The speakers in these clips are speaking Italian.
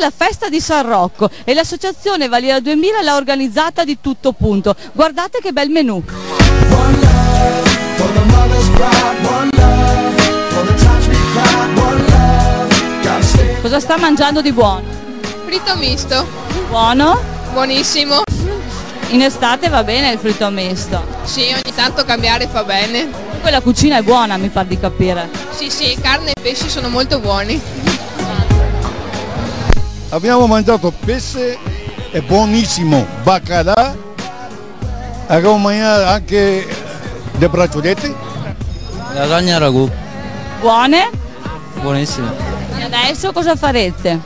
la festa di San Rocco e l'associazione Valiera 2000 l'ha organizzata di tutto punto. Guardate che bel menù. Cosa sta mangiando di buono? Fritto misto. Buono? Buonissimo. In estate va bene il fritto misto? Sì, ogni tanto cambiare fa bene. Comunque la cucina è buona, mi pare di capire. Sì, carne e pesci sono molto buoni. Abbiamo mangiato pesce, è buonissimo, baccalà, abbiamo mangiato anche le bracciolette. Lasagna ragù. Buone? Buonissime. E adesso cosa farete?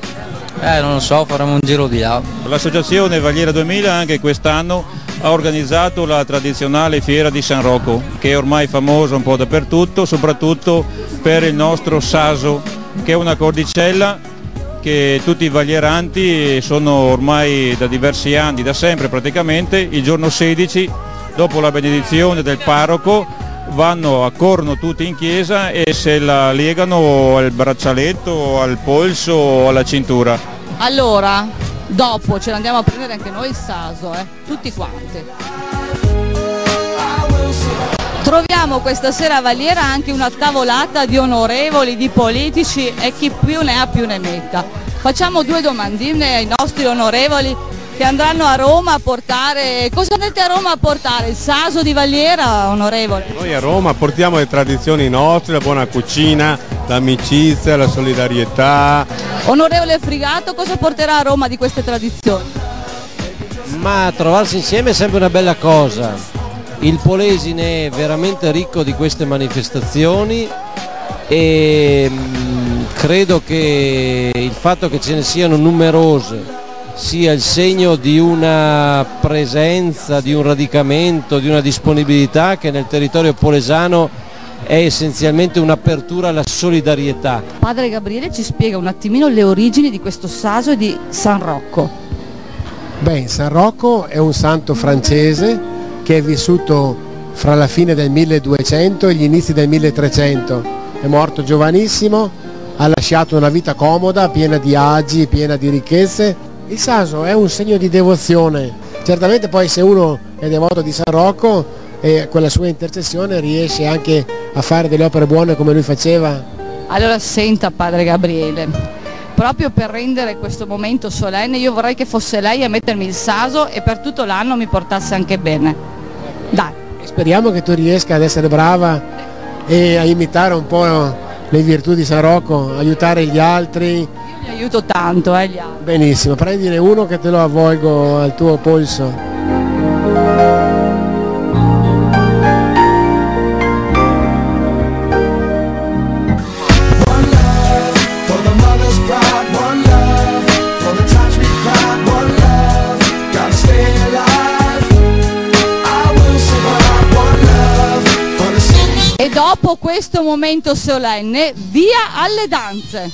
Non lo so, faremo un giro di là. L'associazione Valiera 2000 anche quest'anno ha organizzato la tradizionale fiera di San Rocco, che è ormai famosa un po' dappertutto, soprattutto per il nostro saso, che è una cordicella che tutti i valieranti sono ormai da diversi anni, da sempre praticamente, il giorno 16, dopo la benedizione del parroco, accorrono tutti in chiesa e se la legano al braccialetto, al polso o alla cintura. Allora, dopo ce l'andiamo a prendere anche noi il saso, tutti quanti. Troviamo questa sera a Valiera anche una tavolata di onorevoli, di politici e chi più ne ha più ne metta. Facciamo due domandine ai nostri onorevoli che andranno a Roma a portare... Cosa andate a Roma a portare? Il saso di Valiera, onorevole? Noi a Roma portiamo le tradizioni nostre, la buona cucina, l'amicizia, la solidarietà. Onorevole Frigato, cosa porterà a Roma di queste tradizioni? Ma trovarsi insieme è sempre una bella cosa. Il Polesine è veramente ricco di queste manifestazioni e credo che il fatto che ce ne siano numerose sia il segno di una presenza, di un radicamento, di una disponibilità che nel territorio polesano è essenzialmente un'apertura alla solidarietà. Padre Gabriele ci spiega un attimino le origini di questo saso e di San Rocco. Beh, San Rocco è un santo francese che è vissuto fra la fine del 1200 e gli inizi del 1300. È morto giovanissimo, ha lasciato una vita comoda, piena di agi, piena di ricchezze. Il saso è un segno di devozione, certamente poi se uno è devoto di San Rocco e con la sua intercessione riesce anche a fare delle opere buone come lui faceva. Allora senta Padre Gabriele, proprio per rendere questo momento solenne io vorrei che fosse lei a mettermi il saso e per tutto l'anno mi portasse anche bene. Dai. Speriamo che tu riesca ad essere brava e a imitare un po' le virtù di San Rocco, aiutare gli altri. Io li aiuto tanto, gli altri. Benissimo, prendine uno che te lo avvolgo al tuo polso. E dopo questo momento solenne, via alle danze!